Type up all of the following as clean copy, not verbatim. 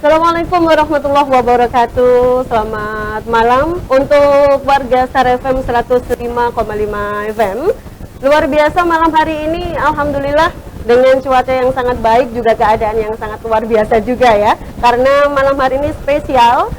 Assalamualaikum warahmatullahi wabarakatuh. Selamat malam untuk warga Star FM 105,5 FM. Luar biasa malam hari ini, alhamdulillah dengan cuaca yang sangat baik, juga keadaan yang sangat luar biasa juga ya. Karena malam hari ini spesial,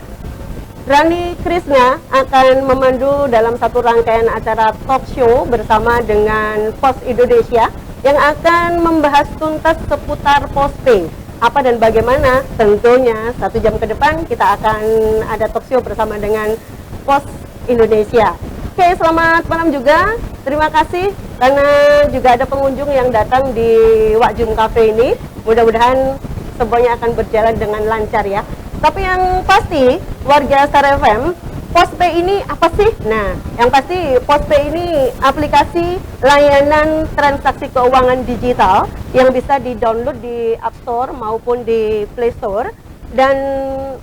Rani Krishna akan memandu dalam satu rangkaian acara talk show bersama dengan Pos Indonesia yang akan membahas tuntas seputar postpay. Apa dan bagaimana? Tentunya 1 jam ke depan kita akan ada talk show bersama dengan Pos Indonesia. Oke, selamat malam juga. Terima kasih karena juga ada pengunjung yang datang di Wak Jum Cafe ini. Mudah-mudahan semuanya akan berjalan dengan lancar ya. Tapi yang pasti warga Star FM, Postpay ini apa sih? Nah, yang pasti Postpay ini aplikasi layanan transaksi keuangan digital yang bisa di-download di App Store maupun di Play Store, dan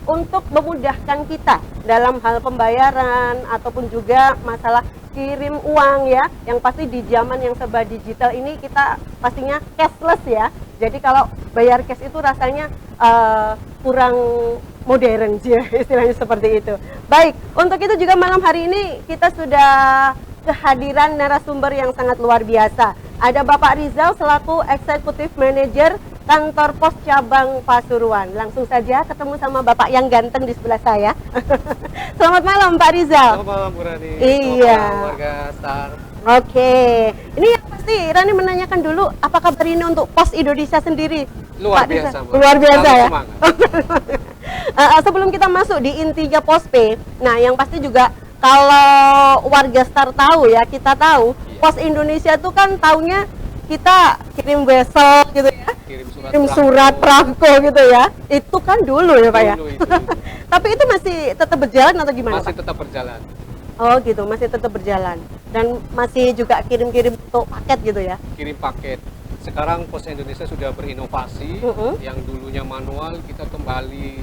untuk memudahkan kita dalam hal pembayaran ataupun juga masalah kirim uang ya, yang pasti di zaman yang serba digital ini kita pastinya cashless ya. Jadi kalau bayar cash itu rasanya kurang modern sih ya, istilahnya seperti itu. Baik, untuk itu juga malam hari ini kita sudah kehadiran narasumber yang sangat luar biasa. Ada Bapak Rizal selaku Executive Manager Kantor Pos Cabang Pasuruan. Langsung saja ketemu sama Bapak yang ganteng di sebelah saya. Selamat malam Pak Rizal. Selamat malam Bu Rani. Iya. Selamat malam warga Star. Oke, ini yang pasti Rani menanyakan dulu, apa kabar ini untuk Pos Indonesia sendiri? Luar Pak biasa, Rizal? Bu. Luar biasa ya. Semangat. Sebelum kita masuk di intinya Postpay, nah yang pasti juga kalau warga Star tahu ya, kita tahu Iya. Pos Indonesia itu kan taunya kita kirim wesel gitu ya, kirim surat perangko gitu ya, itu kan dulu ya Pak ya. Dulu itu. Tapi itu masih tetap berjalan atau gimana Masih Pak? tetap berjalan. Oh gitu, masih tetap berjalan dan masih juga kirim-kirim untuk paket gitu ya. Kirim paket. Sekarang Pos Indonesia sudah berinovasi. Yang dulunya manual, kita kembali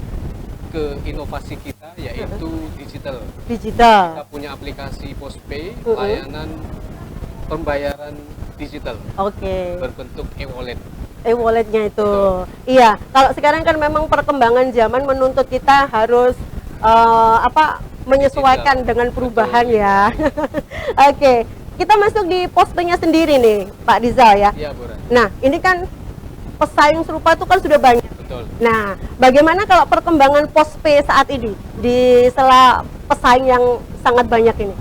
ke inovasi kita, yaitu digital. Digital. Kita punya aplikasi Postpay, layanan pembayaran digital Oke. berbentuk e-wallet. E-walletnya itu. Betul. Iya, kalau sekarang kan memang perkembangan zaman menuntut kita harus menyesuaikan Digital. dengan perubahan Betul. ya. Oke, kita masuk di Postpay-nya sendiri nih, Pak Rizal ya. Iya, Bu Rani. Nah, ini kan pesaing serupa itu kan sudah banyak. Betul. Nah, bagaimana kalau perkembangan Postpay saat ini di sela pesaing yang sangat banyak ini?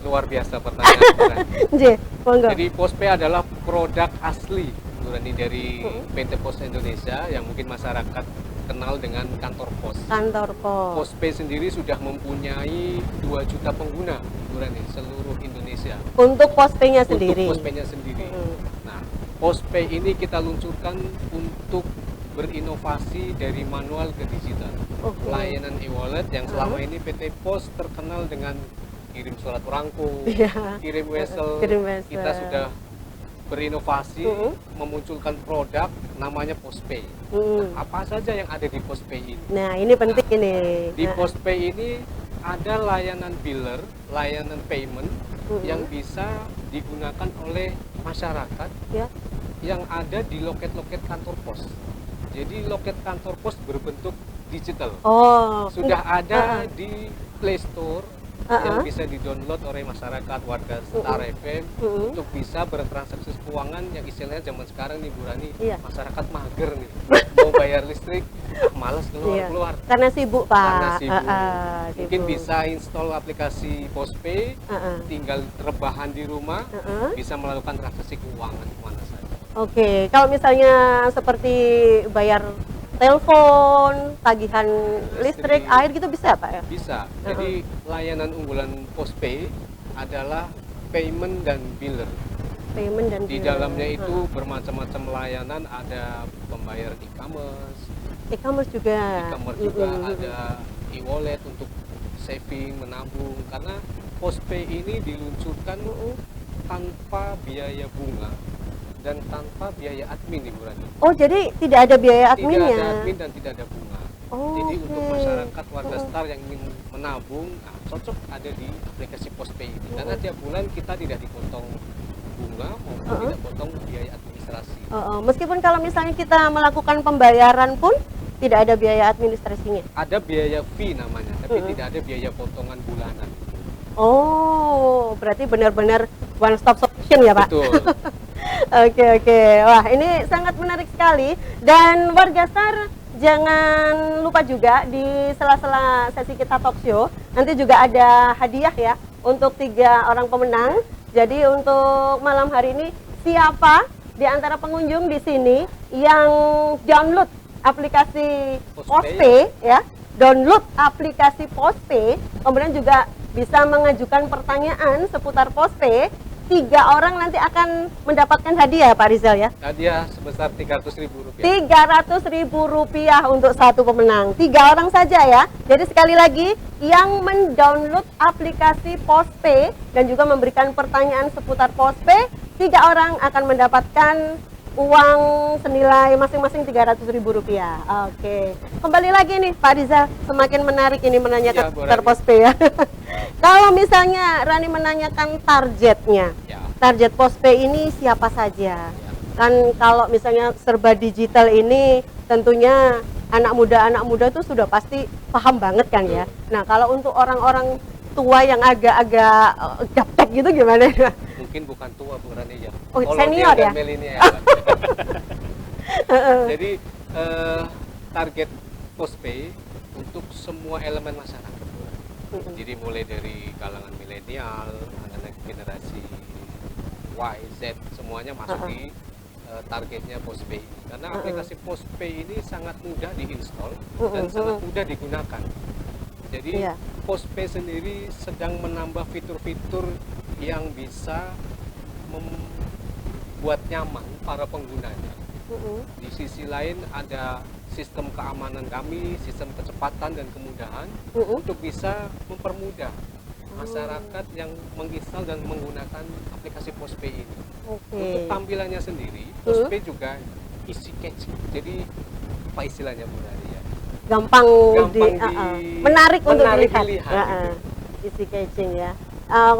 Luar biasa pertanyaan Bu Rani. Nggih, monggo. Jadi Postpay adalah produk asli Bu Rani dari PT Pos Indonesia yang mungkin masyarakat kenal dengan kantor pos. Kantor pos. Postpay sendiri sudah mempunyai 2 juta pengguna Bu Rani seluruh Indonesia. Untuk Postpay-nya sendiri. Untuk Postpay-nya sendiri. Nah, Postpay ini kita luncurkan untuk berinovasi dari manual ke digital. Oke. Layanan e-wallet yang selama ini PT Pos terkenal dengan kirim surat perangko, Iya. kirim wesel. Kirim wesel. Kita sudah berinovasi, memunculkan produk namanya Postpay. Nah, apa saja yang ada di Postpay ini? Nah, ini penting ini. Di Nah, Postpay ini ada layanan biller, layanan payment yang bisa digunakan oleh masyarakat ya. yang ada di loket-loket kantor pos. Jadi loket kantor pos berbentuk digital. Oh, Sudah ada di Play Store yang bisa di-download oleh masyarakat warga Star FM untuk bisa bertransaksi keuangan yang istilahnya zaman sekarang nih Bu Rani, Iya. masyarakat mager nih. Mau bayar listrik, malas Iya. keluar-keluar. Karena sibuk, Pak. Karena sibuk. Mungkin sibuk. bisa install aplikasi Postpay, tinggal rebahan di rumah, bisa melakukan transaksi keuangan kemana saja. Oke, kalau misalnya seperti bayar telepon, tagihan listrik, air gitu bisa Pak ya? Bisa. Jadi layanan unggulan Postpay adalah payment dan biller. Payment dan Di bill. dalamnya itu bermacam-macam layanan, ada pembayaran e-commerce, E-commerce juga. juga ada e-wallet untuk saving, menabung. Karena Postpay ini diluncurkan tanpa biaya bunga dan tanpa biaya admin nih Bu Rani. Oh, jadi tidak ada biaya adminnya? Tidak ada admin dan tidak ada bunga. Oh, Jadi oke. untuk masyarakat warga Star yang ingin menabung, nah, cocok ada di aplikasi Postpay ini. Karena tiap bulan kita tidak dipotong bunga maupun tidak potong biaya administrasi. Meskipun kalau misalnya kita melakukan pembayaran pun Tidak ada biaya administrasinya. Ada biaya fee namanya, tapi Mm-mm. tidak ada biaya potongan bulanan. Oh, berarti benar-benar one stop solution ya, Pak? Betul. Oke, oke. Wah, ini sangat menarik sekali. Dan warga STAR, jangan lupa juga di sela-sela sesi kita talk show, nanti juga ada hadiah ya untuk 3 orang pemenang. Jadi untuk malam hari ini, siapa di antara pengunjung di sini yang download aplikasi Postpay ya, download aplikasi Postpay, kemudian juga bisa mengajukan pertanyaan seputar Postpay, 3 orang nanti akan mendapatkan hadiah, Pak Rizal ya. Hadiah sebesar Rp300.000. Rp300.000 untuk 1 pemenang. 3 orang saja ya. Jadi sekali lagi, yang mendownload aplikasi Postpay dan juga memberikan pertanyaan seputar Postpay, 3 orang akan mendapatkan uang senilai masing-masing Rp300.000. Oke. Kembali lagi nih Pak Rizal, semakin menarik ini menanyakan Ya, Bu seputar Rani. Postpay ya. Kalau misalnya Rani menanyakan targetnya, Ya. target Postpay ini siapa saja? Kan kalau misalnya serba digital ini tentunya anak muda tuh sudah pasti paham banget kan ya. Nah, kalau untuk orang-orang tua yang agak-agak gaptek gitu gimana? Mungkin bukan tua Bu Rani ya. Oh, Kalau senior dia ya? dan milenial. Jadi target Postpay untuk semua elemen masyarakat. Jadi mulai dari kalangan milenial, anak-anak generasi Y, Z, semuanya masuk di targetnya Postpay. Karena aplikasi Postpay ini sangat mudah diinstal dan sangat mudah digunakan. Jadi Iya. Postpay sendiri sedang menambah fitur-fitur yang bisa membuat nyaman para penggunanya. Di sisi lain ada sistem keamanan kami, sistem kecepatan dan kemudahan untuk bisa mempermudah masyarakat yang menginstal dan menggunakan aplikasi Postpay ini. Oke. Untuk tampilannya sendiri, Postpay juga easy catch. Jadi apa istilahnya Bu Nari ya? Gampang, menarik untuk menarik dilihat. dilihat, gitu. Easy catching ya.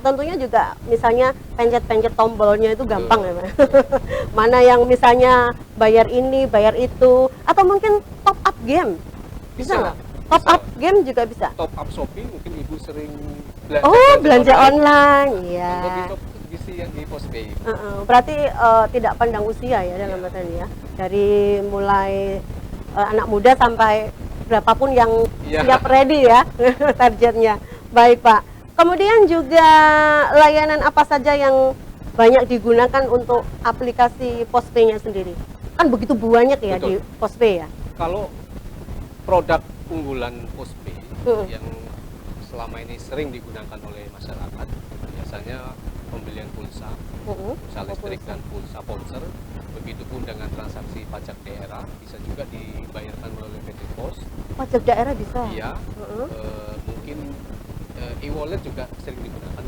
Tentunya juga misalnya pencet-pencet tombolnya itu gampang ya, Pak. Mana yang misalnya bayar ini, bayar itu, atau mungkin top up game. Bisa nggak? Top Bisa. up game juga bisa. Top up Shopee mungkin Ibu sering belanja. Oh, belanja online. Iya. Untuk di Shopee yang di Postpay. Berarti tidak pandang usia ya dalam Iya. artian ya. Dari mulai anak muda sampai berapapun yang Iya. siap ready ya targetnya. Baik Pak. Kemudian juga layanan apa saja yang banyak digunakan untuk aplikasi Postpay-nya sendiri? Kan begitu banyak ya Betul. di Postpay ya. Kalau produk unggulan Postpay Mm. yang selama ini sering digunakan oleh masyarakat, biasanya pembelian pulsa, pulsa listrik dan pulsa ponsel, begitupun dengan transaksi pajak daerah, bisa juga dibayarkan melalui PT Pos. Pajak daerah bisa. Iya, Mm-mm. mungkin e-wallet juga sering digunakan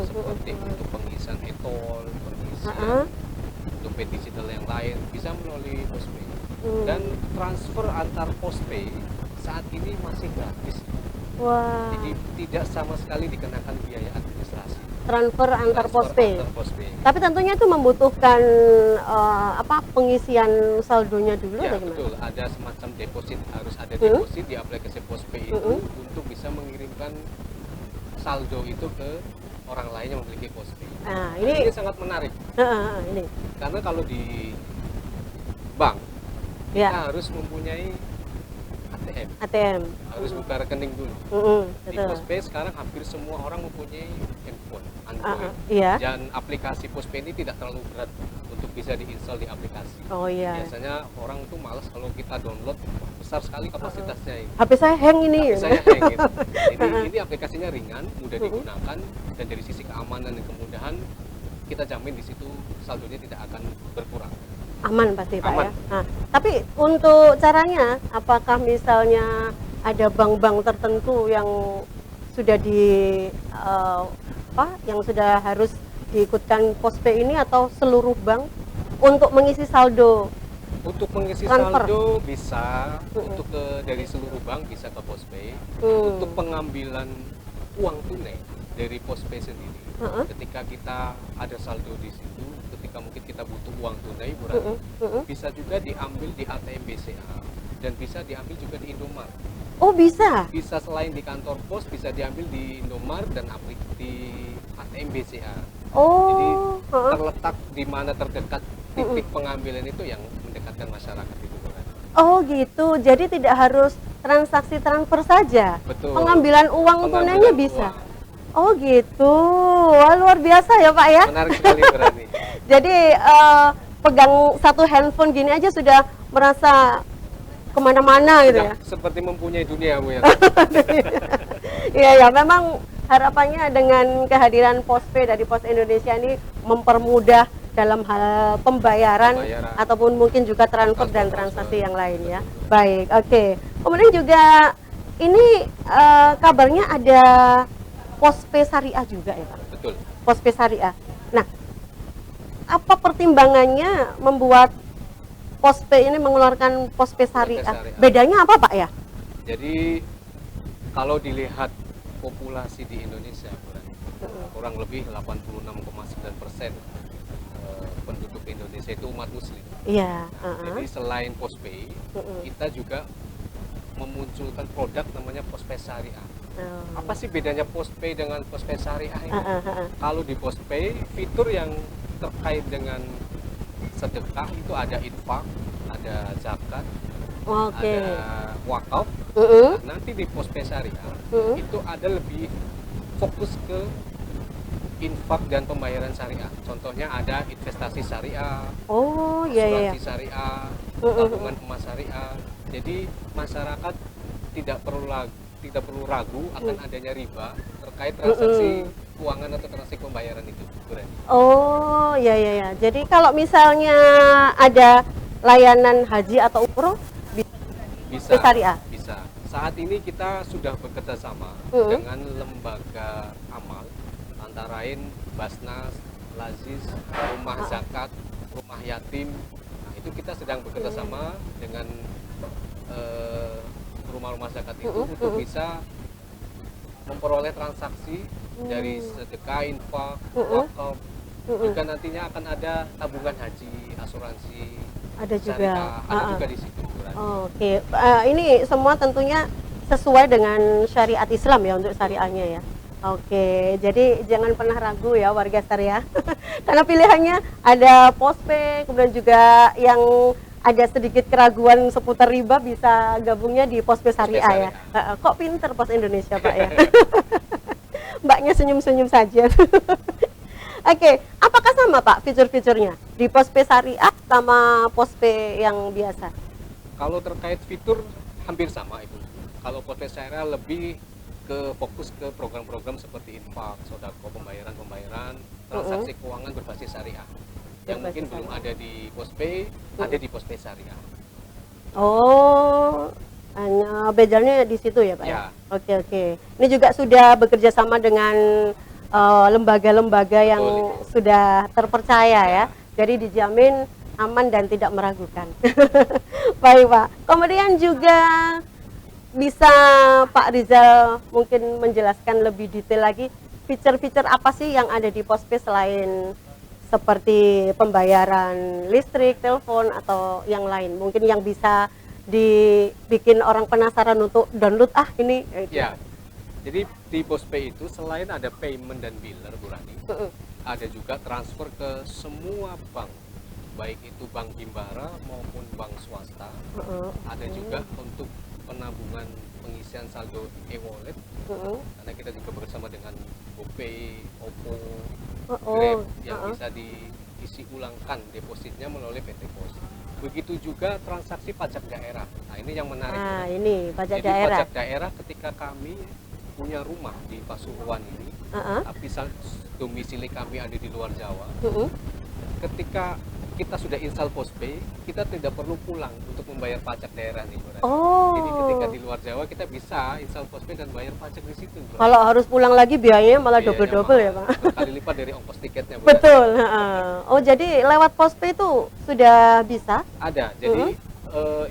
seperti untuk pengisian e-tol, pengisian dompet digital yang lain bisa melalui Postpay. Dan transfer antar Postpay saat ini masih gratis. Wah. Jadi tidak sama sekali dikenakan biaya administrasi. Transfer antar Postpay. Antar Postpay. Tapi tentunya itu membutuhkan pengisian saldonya dulu Ya atau gimana? betul, ada semacam deposit, harus ada deposit di aplikasi Postpay itu untuk bisa mengirimkan saldo itu ke orang lain yang memiliki Postpay. Nah, Ini sangat menarik ini karena kalau di bank kita ya harus mempunyai ATM, ATM. harus buka rekening dulu. Di Betul. Postpay sekarang hampir semua orang mempunyai handphone Android. Iya. Dan aplikasi Postpay ini tidak terlalu berat untuk bisa diinstal di aplikasi. Oh iya. Biasanya orang tuh malas kalau kita download, besar sekali kapasitasnya ini. HP saya hang ini. Tapi saya hang gitu. Jadi ini aplikasinya ringan, mudah digunakan, dan dari sisi keamanan dan kemudahan kita jamin di situ saldonya tidak akan berkurang. Aman pasti Pak Aman. ya. Nah, tapi untuk caranya, apakah misalnya ada bank-bank tertentu yang sudah yang sudah harus diikutkan Postpay ini atau seluruh bank untuk mengisi saldo? Untuk mengisi Transfer. saldo bisa, untuk dari seluruh bank bisa ke Postpay. Untuk pengambilan uang tunai dari Postpay sendiri, ketika kita ada saldo di situ, ketika mungkin kita butuh uang tunai, Bu Rani, bisa juga diambil di ATM BCA dan bisa diambil juga di Indomart. Oh, bisa. Bisa selain di kantor pos, bisa diambil di Indomart dan di ATM BCA. Jadi Oh, heeh. terletak di mana terdekat titik pengambilan itu yang mendekatkan masyarakat itu, Bu Rani. Oh gitu, jadi tidak harus transaksi transfer saja. Betul. Pengambilan uang tunainya Pengambilan bisa. uang. Oh gitu, wah luar biasa ya Pak ya. Menarik sekali, Bu Rani. Jadi pegang satu handphone gini aja sudah merasa kemana-mana gitu ya. Sudah seperti mempunyai dunia, Bu ya. Iya ya, memang harapannya dengan kehadiran Postpay dari Pos Indonesia ini mempermudah dalam hal pembayaran ataupun mungkin juga transfer dan transaksi yang lain ya. Baik, oke. Kemudian juga ini kabarnya ada Postpay Syariah juga ya Pak? Betul. Postpay Syariah. Nah, apa pertimbangannya membuat Postpay ini mengeluarkan Postpay Syariah? Syariah. Bedanya apa Pak ya? Jadi kalau dilihat populasi di Indonesia, Bu Rani, kurang lebih 86,9% penduduk Indonesia itu umat muslim. Iya. Jadi selain Postpay, kita juga memunculkan produk namanya Postpay Syariah. Apa sih bedanya Postpay dengan Postpay Syariah ini? Kalau di Postpay, fitur yang terkait dengan sedekah itu ada infak, ada zakat, Oke. ada wakaf. Nanti di Postpay Syariah itu ada lebih fokus ke infak dan pembayaran syariah. Contohnya ada investasi syariah, Oh iya. asuransi syariah, tabungan emas syariah. Jadi masyarakat tidak perlu ragu akan adanya riba terkait transaksi keuangan atau transaksi pembayaran itu, Bu Rani. Oh iya. Jadi kalau misalnya ada layanan haji atau umroh Bisa, syariah? bisa. Saat ini kita sudah bekerja sama dengan lembaga amal antara lain Basnas, Lazis, Rumah Zakat, Rumah Yatim. Nah, itu kita sedang bekerja sama dengan rumah-rumah zakat itu untuk bisa memperoleh transaksi dari sedekah, infak, wakaf. Juga nantinya akan ada tabungan haji, asuransi, Ada juga. syariah, ada juga di situ, Bu Rani. Oke. Ini semua tentunya sesuai dengan syariat Islam ya untuk syariahnya ya. Oke, jadi jangan pernah ragu ya warga syariah. Karena pilihannya ada Postpay, kemudian juga yang ada sedikit keraguan seputar riba bisa gabungnya di Postpay Syariah ya. Kok pinter Pos Indonesia Pak ya. Mbaknya senyum-senyum saja. Oke, apakah sama Pak fitur-fiturnya di Postpay Syariah sama Postpay yang biasa? Kalau terkait fitur hampir sama itu. Kalau Postpay Syariah lebih ke fokus ke program-program seperti infak, sodako, pembayaran, transaksi keuangan berbasis syariah. Yang mungkin belum ada di Postpay, ada di Postpay Syariah. Oh, hanya bedanya di situ ya Pak ya? Ya. Oke. Ini juga sudah bekerja sama dengan lembaga-lembaga yang sudah terpercaya ya. Jadi dijamin aman dan tidak meragukan. Baik Pak. Kemudian juga bisa Pak Rizal mungkin menjelaskan lebih detail lagi fitur-fitur apa sih yang ada di Postpay selain seperti pembayaran listrik, telepon atau yang lain mungkin yang bisa dibikin orang penasaran untuk download ini Ya. Jadi di Postpay itu selain ada payment dan biller, Bu Rani, ada juga transfer ke semua bank, baik itu bank himbara maupun bank swasta. Ada juga untuk penabungan pengisian saldo e-wallet, karena kita juga bersama dengan GoPay, Oppo, Grab yang bisa diisi ulangkan depositnya melalui PT Pos. Begitu juga transaksi pajak daerah. Nah ini yang menarik. Nah ini pajak Jadi daerah. pajak daerah ketika kami punya rumah di Pasuruan ini, tapi domisili kami ada di luar Jawa. Ketika kita sudah install Postpay, kita tidak perlu pulang untuk membayar pajak daerah nih, Bu Rani. Jadi ketika di luar Jawa kita bisa install Postpay dan bayar pajak di situ, Bu Rani. Kalau harus pulang lagi biayanya malah Biayanya double-double ya mahal, Pak. berkali lipat dari ongkos tiketnya, Bu Rani. Betul. Oh jadi lewat Postpay itu sudah bisa? Ada. Jadi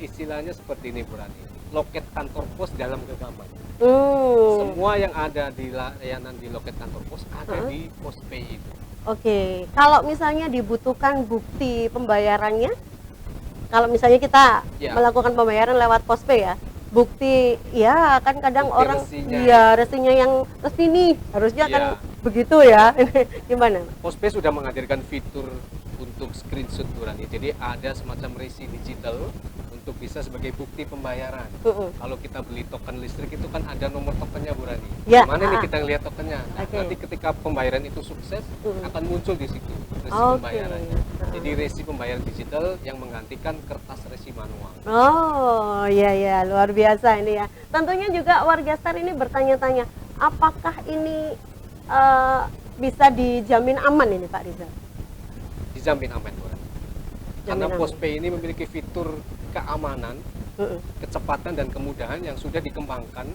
istilahnya seperti ini, Bu Rani. Loket kantor pos dalam genggaman. Semua yang ada di layanan di loket kantor pos ada di Postpay itu. Oke, kalau misalnya dibutuhkan bukti pembayarannya? kalau misalnya kita Ya. melakukan pembayaran lewat Postpay ya, bukti ya kan kadang Bukti orang resinya. iya resinya yang resmi nih, harusnya kan Ya. begitu ya. Gimana? Postpay sudah menghadirkan fitur untuk screenshot Bu Rani. Jadi ada semacam resi digital untuk bisa sebagai bukti pembayaran. Kalau kita beli token listrik itu kan ada nomor tokennya Bu Rani. Ya, Mana nih kita lihat tokennya? Nah, Oke. nanti ketika pembayaran itu sukses akan muncul di situ resi Oke. pembayarannya. Jadi resi pembayaran digital yang menggantikan kertas resi manual. Oh iya ya, luar biasa ini ya. Tentunya juga warga Star ini bertanya-tanya, apakah ini bisa dijamin aman ini Pak Rizal? Dijamin aman Bu Rani. Karena aman. Postpay ini memiliki fitur keamanan, Mm-mm. kecepatan dan kemudahan yang sudah dikembangkan.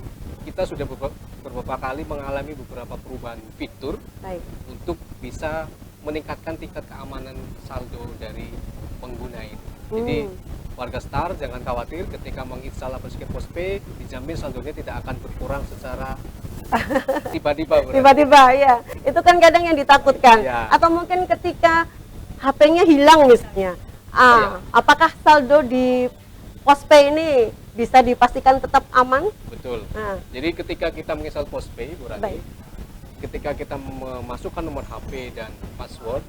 Kita sudah beberapa kali mengalami beberapa perubahan fitur Baik. untuk bisa meningkatkan tingkat keamanan saldo dari pengguna ini. Jadi warga Star jangan khawatir ketika menginstal aplikasi Postpay, dijamin saldonya tidak akan berkurang secara tiba-tiba. Bu Rani. Tiba-tiba ya, itu kan kadang yang ditakutkan. Iya. Atau mungkin ketika HP-nya hilang misalnya, Iya. apakah saldo di Postpay ini bisa dipastikan tetap aman? Betul. Nah, Jadi ketika kita menginstal Postpay, Bu Rani, Baik. ketika kita memasukkan nomor HP dan password,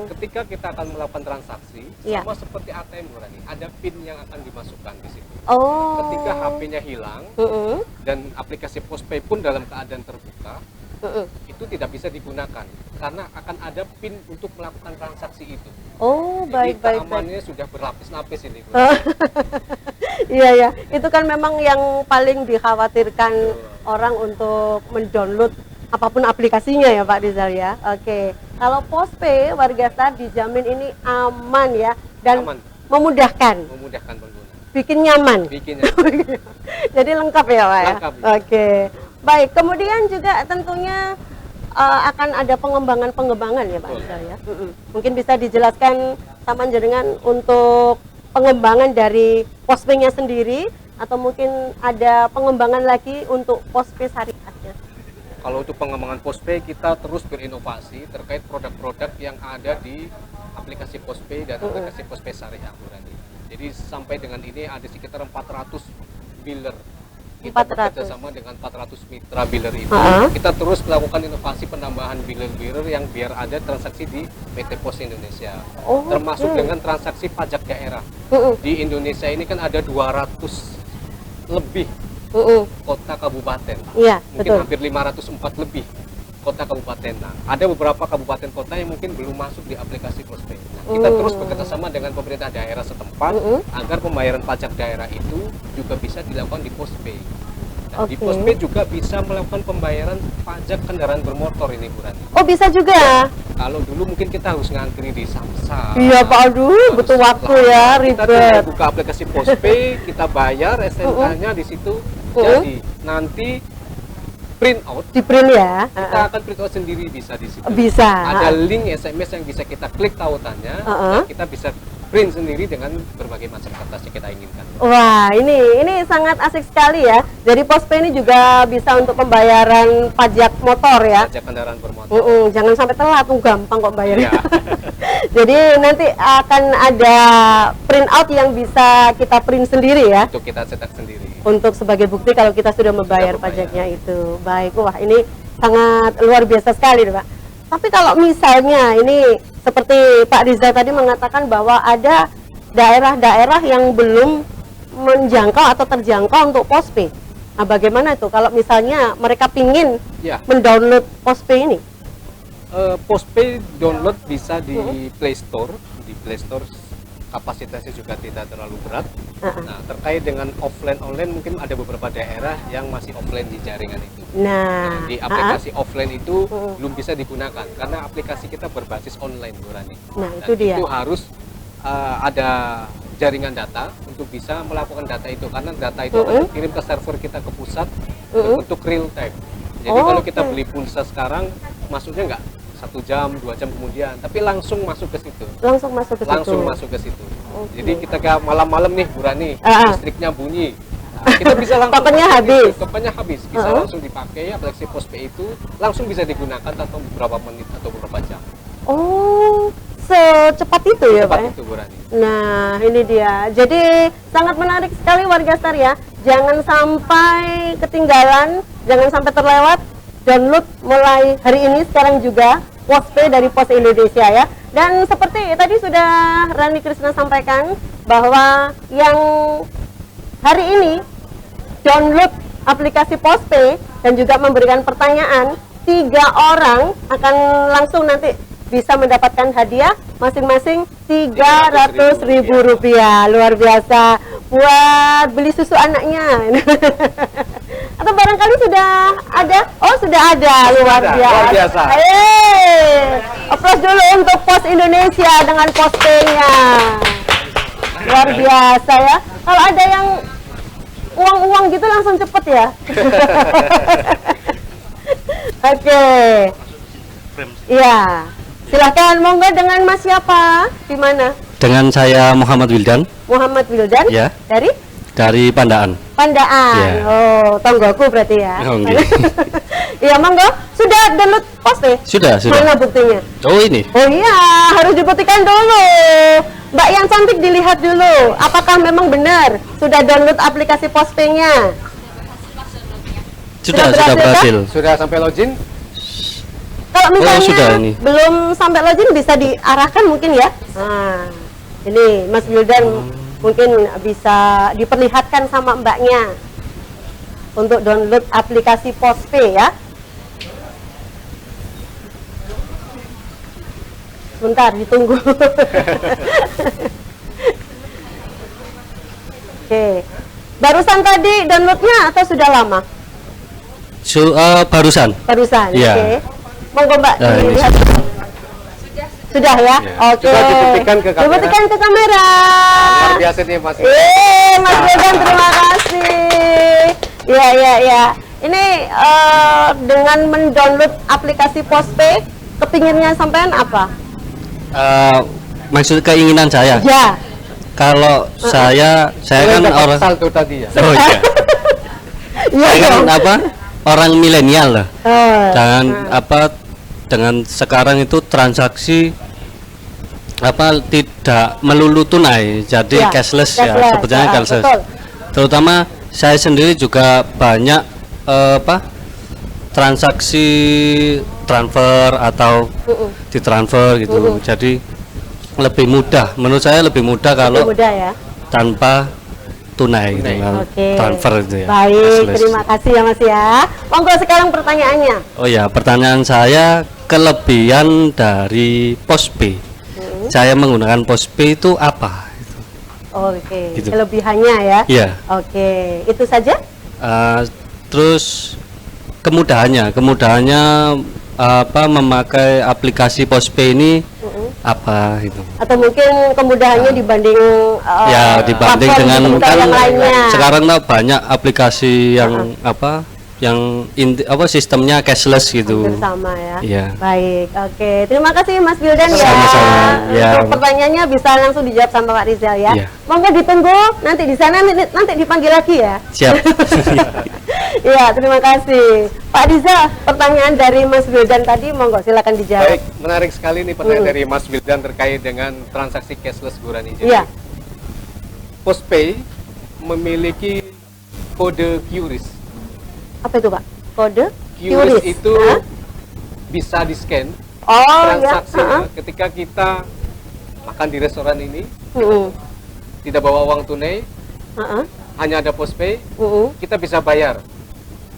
ketika kita akan melakukan transaksi, Iya. sama seperti ATM Bu Rani, ada PIN yang akan dimasukkan di situ. oh, Ketika HP-nya hilang Mm-mm. dan aplikasi Postpay pun dalam keadaan terbuka, Mm-mm. itu tidak bisa digunakan karena akan ada PIN untuk melakukan transaksi itu. Oh, Jadi baik. keamanannya sudah berlapis-lapis ini Bu Oh. Rani. Iya ya, itu kan memang yang paling dikhawatirkan orang untuk mendownload apapun aplikasinya ya Pak Rizal ya. Oke, kalau Postpay warga Star dijamin ini aman ya dan Aman, memudahkan, memudahkan pengguna. bikin nyaman. Bikinnya Jadi lengkap ya Pak ya. Lengkap, ya. Oke, baik. Kemudian juga tentunya akan ada pengembangan ya Pak Betul. Rizal ya. Mungkin bisa dijelaskan sama jenengan untuk pengembangan dari Postpay-nya sendiri atau mungkin ada pengembangan lagi untuk Postpay syariahnya. Kalau untuk pengembangan Postpay, kita terus berinovasi terkait produk-produk yang ada di aplikasi Postpay dan aplikasi Postpay syariah Bu Rani. Jadi sampai dengan ini ada sekitar 400 biller. Kita 400. bekerja sama dengan 400 mitra biller itu. Ha-ha. Kita terus melakukan inovasi penambahan biller-biller yang biar ada transaksi di PT Pos Indonesia. Oh, Termasuk oke. dengan transaksi pajak daerah. Mm-mm. Di Indonesia ini kan ada 200 lebih Mm-mm. kota kabupaten. Iya, Mungkin betul. hampir 504 lebih kota kabupaten. Nah, ada beberapa kabupaten kota yang mungkin belum masuk di aplikasi Postpay. Nah, kita terus bekerja sama dengan pemerintah daerah setempat agar pembayaran pajak daerah itu juga bisa dilakukan di Postpay. Nah, di Oke. Postpay juga bisa melakukan pembayaran pajak kendaraan bermotor ini Bu Rani. Oh, bisa juga. Kalau dulu mungkin kita harus ngantri di Samsat. Iya Pak, aduh, Harus butuh waktu lama. ya, Kita tinggal ribet. buka aplikasi Postpay, kita bayar SNK-nya di situ. Jadi nanti print out, Di print ya. kita akan print out sendiri bisa di situ. Bisa. Ada link SMS yang bisa kita klik tautannya, dan kita bisa print sendiri dengan berbagai macam kertas yang kita inginkan. Wah, ini sangat asik sekali ya. Jadi Postpay ini juga bisa untuk pembayaran pajak motor ya. Pajak kendaraan bermotor. Jangan sampai telat, tuh gampang kok bayarnya. Iya. Jadi nanti akan ada print out yang bisa kita print sendiri ya, Untuk kita cetak sendiri. untuk sebagai bukti kalau kita sudah membayar Sudah membayar. pajaknya itu. Baik, wah ini sangat luar biasa sekali Pak. Tapi kalau misalnya ini seperti Pak Rizal tadi mengatakan bahwa ada daerah-daerah yang belum menjangkau atau terjangkau untuk Postpay. Nah, bagaimana itu kalau misalnya mereka pingin Ya, mendownload Postpay ini? Postpay download bisa di Play Store. Di Play Store kapasitasnya juga tidak terlalu berat. Nah, terkait dengan offline online mungkin ada beberapa daerah yang masih offline di jaringan itu. Nah, Di aplikasi offline itu belum bisa digunakan karena aplikasi kita berbasis online Bu Rani. Nah, Dan itu dia. Itu harus ada jaringan data untuk bisa melakukan data itu karena data itu akan dikirim ke server kita ke pusat berbentuk real time. Jadi Oh, kalau kita oke. beli pulsa sekarang masuknya nggak 1 jam 2 jam kemudian, tapi langsung masuk ke situ. langsung masuk ke situ. Langsung masuk ke situ. Oke. Jadi kita kayak malam-malam nih Bu Rani, Ah. listriknya bunyi. Nah, kita bisa langsung Tokennya pakai habis. itu. Tokennya habis, bisa langsung dipakai aplikasi Postpay itu langsung bisa digunakan tanpa beberapa menit atau beberapa jam. Oh, secepat itu ya Pak? Cepat Ya? itu Bu Rani. Nah, ini dia. Jadi sangat menarik sekali warga Star ya. Jangan sampai ketinggalan, jangan sampai terlewat. Download mulai hari ini sekarang juga Postpay dari Pos Indonesia ya. Dan seperti tadi sudah Rani Krisna sampaikan bahwa yang hari ini download aplikasi Postpay dan juga memberikan pertanyaan, 3 orang akan langsung nanti bisa mendapatkan hadiah masing-masing 300.000 rupiah. Luar biasa buat beli susu anaknya. Atau barangkali sudah ada? Oh, sudah ada. Luar biasa. Aplaus dulu untuk Pos Indonesia dengan Postpay-nya. Luar biasa ya. Kalau ada yang uang-uang gitu langsung cepet ya. Oke. Iya. Silakan, monggo dengan Mas siapa? Di mana? Dengan saya Muhammad Wildan. Muhammad Wildan? Ya. Dari Pandaan. Pandaan. Ya. Oh, tonggoku berarti ya. Oh, nggih. Iya, monggo. Sudah download Postpay? Sudah. Mana buktinya? Oh, ini. Oh iya, harus dibuktikan dulu. Mbak yang cantik dilihat dulu. Apakah memang benar sudah download aplikasi Postpay-nya? Sudah berhasil, berhasil. Sudah sampai login? Kalau misalnya sudah ini. belum sampai login bisa diarahkan mungkin ya. Nah, ini Mas Wildan mungkin bisa diperlihatkan sama mbaknya untuk download aplikasi Postpay ya. Sebentar, ditunggu. Oke. Barusan tadi downloadnya atau sudah lama? Barusan. Barusan, Iya. oke. Monggo Mbak, Nah, ini. dilihat. Sudah ya? Oke. Coba dibuktikan ke kamera. Dibuktikan ke kamera. Luar biasa nih Mas. Mas Wildan, terima kasih. Ya. Ini dengan mendownload aplikasi Postpay, kepinginnya sampean apa? Maksud keinginan saya. Ya. Kalau saya kan orang. saldo tadi ya. Oh iya. Iya Saya kan dong. orang milenial lah. Oh, Dengan sekarang itu transaksi tidak melulu tunai, jadi Ya, cashless ya, sebetulnya cashless. betul. Terutama saya sendiri juga banyak transaksi transfer atau ditransfer gitu. Jadi lebih mudah, menurut saya lebih mudah kalau Lebih mudah ya. tanpa tunai gitu, Oke. transfer itu ya. Baik, cashless. terima kasih ya Mas ya. Monggo sekarang pertanyaannya. Oh ya, pertanyaan saya, kelebihan dari Postpay. Saya menggunakan Postpay itu apa? Oke, Gitu. kelebihannya ya. Iya. Oke, itu saja? Terus kemudahannya memakai aplikasi Postpay ini apa itu? Atau mungkin kemudahannya dibanding Ya dibanding platform dengan digital yang lainnya. sekarang banyak aplikasi yang sistemnya cashless gitu. Hampir sama ya. Iya. Baik, oke. Terima kasih Mas Wildan ya. Sama-sama, ya. Untuk pertanyaannya bisa langsung dijawab sama Pak Rizal ya. Iya. Monggo ditunggu nanti di sana nanti dipanggil lagi ya. Siap. Iya, terima kasih. Pak Rizal, pertanyaan dari Mas Wildan tadi monggo silakan dijawab. Baik, menarik sekali nih pertanyaan dari Mas Wildan terkait dengan transaksi cashless Bu Rani. Jadi, Iya. Postpay memiliki kode QRIS. Apa itu, Pak? Kode QRIS itu Hah? bisa di-scan Oh, transaksinya ya. ketika kita makan di restoran ini, Heeh. tidak bawa uang tunai, Heeh. hanya ada Postpay, Heeh. kita bisa bayar.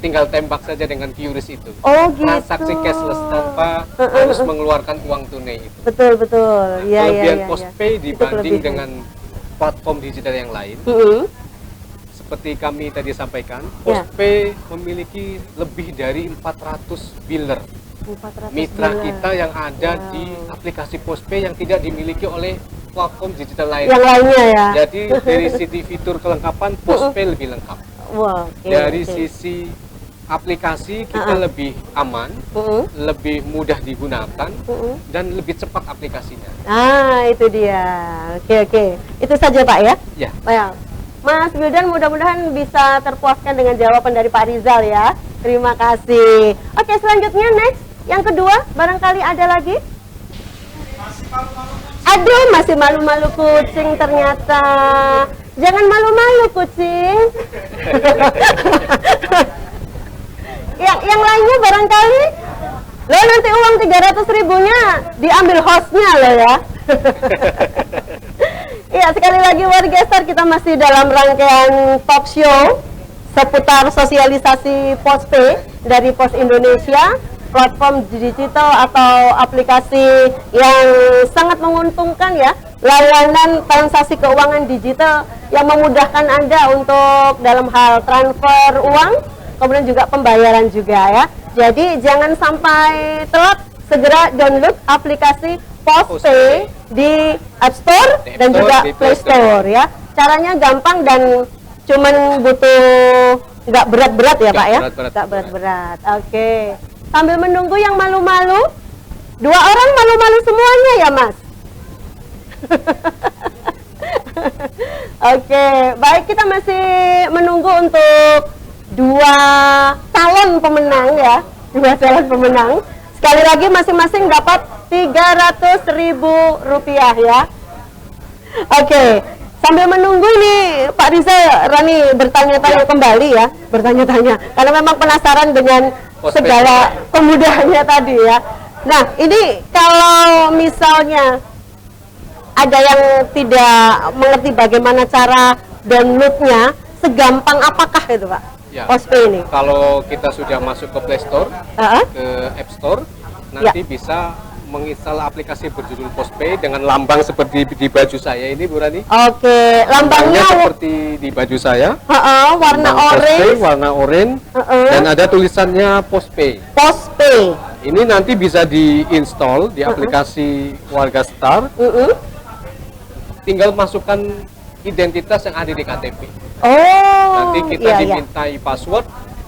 Tinggal tembak saja dengan QRIS itu. Oh, gitu. Transaksi cashless tanpa harus mengeluarkan uang tunai itu. Betul. Iya, Kelebihan iya. Postpay Itu dibanding kelebihan. dengan platform digital yang lain, Heeh. seperti kami tadi sampaikan, Ya. Postpay memiliki lebih dari 400 biller 400 mitra bulan. kita yang ada di aplikasi Postpay yang tidak dimiliki oleh platform digital lain. Yang lainnya ya. Jadi dari sisi fitur kelengkapan Postpay lebih lengkap. Wah, oke, Dari oke. sisi aplikasi kita lebih aman, Heeh. lebih mudah digunakan, Heeh. dan lebih cepat aplikasinya. Ah, itu dia. Oke. Itu saja, Pak ya. Ya. Well, Mas Wildan mudah-mudahan bisa terpuaskan dengan jawaban dari Pak Rizal ya. Terima kasih. Oke, selanjutnya next. Yang kedua, barangkali ada lagi? Aduh, masih malu-malu kucing ternyata. Jangan malu-malu kucing. yang lainnya barangkali lo nanti uang 300.000-nya diambil hostnya lo ya. Iya, sekali lagi warga Star, kita masih dalam rangkaian talk show seputar sosialisasi Postpay dari Pos Indonesia, platform digital atau aplikasi yang sangat menguntungkan ya, layanan transaksi keuangan digital yang memudahkan Anda untuk dalam hal transfer uang, kemudian juga pembayaran juga ya. Jadi jangan sampai telat, segera download aplikasi Postpay di App Store dan juga Play Store ya. Caranya gampang dan cuman butuh nggak berat-berat ya Pak ya? Nggak berat-berat. Oke. Sambil menunggu yang malu-malu, 2 orang malu-malu semuanya ya Mas? Oke, baik, kita masih menunggu untuk 2 calon pemenang ya. 2 calon pemenang. Sekali lagi masing-masing dapat Rp300.000 ya. Oke, sambil menunggu ini Pak Riza Rani bertanya-tanya kembali ya, bertanya-tanya karena memang penasaran dengan segala kemudahannya tadi ya. Nah, ini kalau misalnya ada yang tidak mengerti bagaimana cara downloadnya, segampang apakah itu Pak? Ya, Postpay ini. kalau kita sudah masuk ke Play Store, ke App Store, nanti bisa menginstal aplikasi berjudul Postpay dengan lambang seperti di baju saya ini, Bu Rani. Oke, lambangnya seperti di baju saya. Warna orange. Warna oranye. Dan ada tulisannya Postpay. Postpay. Ini nanti bisa diinstal di aplikasi Warga Star. Tinggal masukkan identitas yang ada di KTP. Nanti kita dimintai password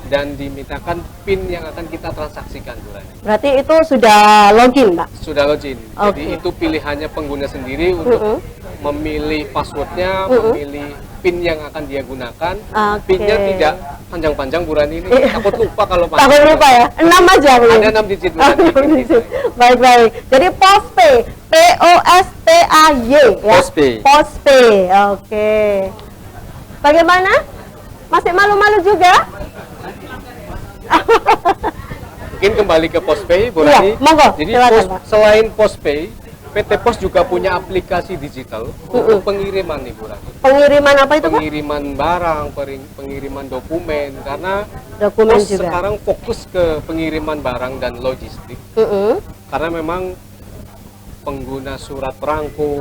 dan dimintakan PIN yang akan kita transaksikan, Bu Rani. Berarti itu sudah login, Pak? Sudah login. Jadi itu pilihannya pengguna sendiri untuk memilih passwordnya, memilih PIN yang akan dia gunakan. PIN-nya tidak panjang-panjang, Bu Rani, ini takut lupa kalau pas. Takut lupa ya? 6 aja, Bu. Ada 6 digit, Bu Rani. Baik-baik. Jadi Postpay, P-O-S-T-A-Y ya? Postpay. Postpay, oke. Bagaimana? Masih malu-malu juga? Mungkin kembali ke Postpay, Bu Rani. Monggo, jadi silakan, selain Postpay, PT Pos juga punya aplikasi digital untuk pengiriman nih, Bu Rani. Pengiriman apa itu, Pak? Pengiriman barang, pengiriman dokumen, karena dokumen Pos juga sekarang fokus ke pengiriman barang dan logistik. Karena memang pengguna surat perangko,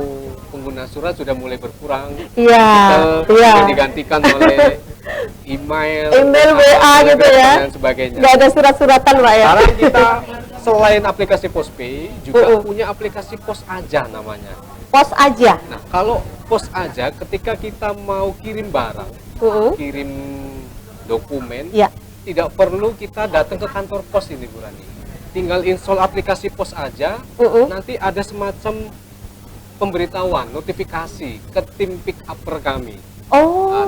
pengguna surat sudah mulai berkurang. Sudah digantikan oleh email WA gitu ya, dan sebagainya. Nggak ada surat-suratan, Pak ya. Sekarang kita selain aplikasi Postpay juga punya aplikasi Pos Aja namanya. Pos Aja. Nah, kalau Pos Aja ketika kita mau kirim barang, kirim dokumen, tidak perlu kita datang ke kantor pos ini, Bu Rani. Tinggal install aplikasi Pos Aja, nanti ada semacam pemberitahuan, notifikasi ke tim pick upper kami.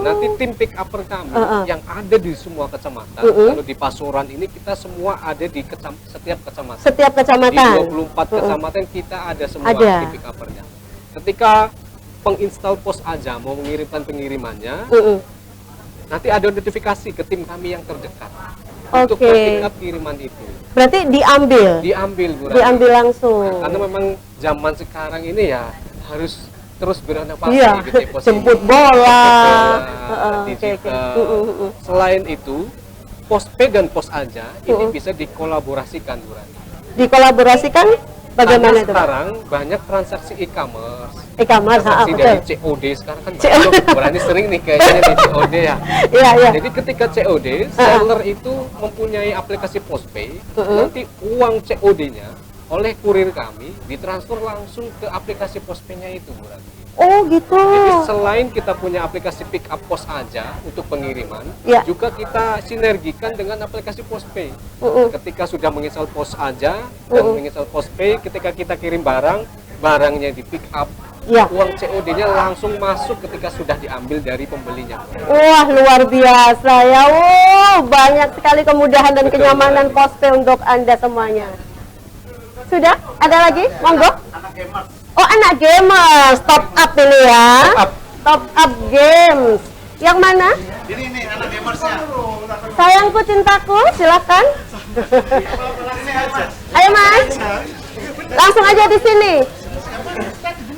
Nanti tim pick upper kami yang ada di semua kecamatan. Kalau di Pasuruan ini kita semua ada di setiap kecamatan. Setiap kecamatan. Di 24 kecamatan kita ada semua tim pick uppernya. Ketika penginstal Pos Aja mau mengirimkan pengirimannya, nanti ada notifikasi ke tim kami yang terdekat untuk pick up kiriman itu. Berarti diambil, Bu Rani. Diambil langsung. Karena memang zaman sekarang ini ya harus terus berinovasi PT Pos jemput bola. Selain itu, Postpay dan Pos Aja ini bisa dikolaborasikan, Bu Rani. Dikolaborasikan bagaimana itu? Sekarang banyak transaksi e-commerce. Transaksi dari COD sekarang kan banyak. Bu Rani sering nih kayaknya di COD ya. Jadi ketika COD, seller itu mempunyai aplikasi Postpay, nanti uang COD-nya oleh kurir kami ditransfer langsung ke aplikasi Postpay-nya itu, Bu Rani. Oh gitu. Jadi selain kita punya aplikasi pick up Pos Aja untuk pengiriman, juga kita sinergikan dengan aplikasi Postpay. Ketika sudah menginstal Pos Aja dan menginstal Postpay, ketika kita kirim barang, barangnya di pick up, uang COD-nya langsung masuk ketika sudah diambil dari pembelinya. Wah, luar biasa ya. Banyak sekali kemudahan dan kenyamanan Postpay untuk Anda semuanya. Sudah? Ada lagi? Monggo. Oh, anak gamers. Top up ini ya. Top up games. Yang mana? Ini anak gamersnya. Sayangku cintaku, silakan. Ayo Mas. Langsung aja di sini.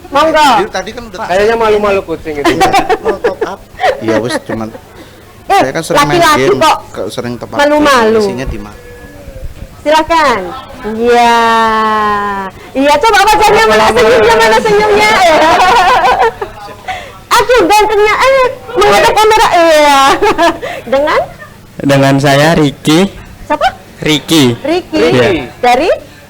Monggo. Tadi kan udah Kayaknya malu-malu kucing itu. mau top up. Iya wes cuman saya kan sering main laki-laki game, kok sering top up. malu-malu. Isinya di mana? Silakan. Iya. Iya, coba wajahnya mana senyumnya. Aduh, gantengnya menghadap kamera. Iya. Dengan saya Riki. siapa? Riki Riki. Iya.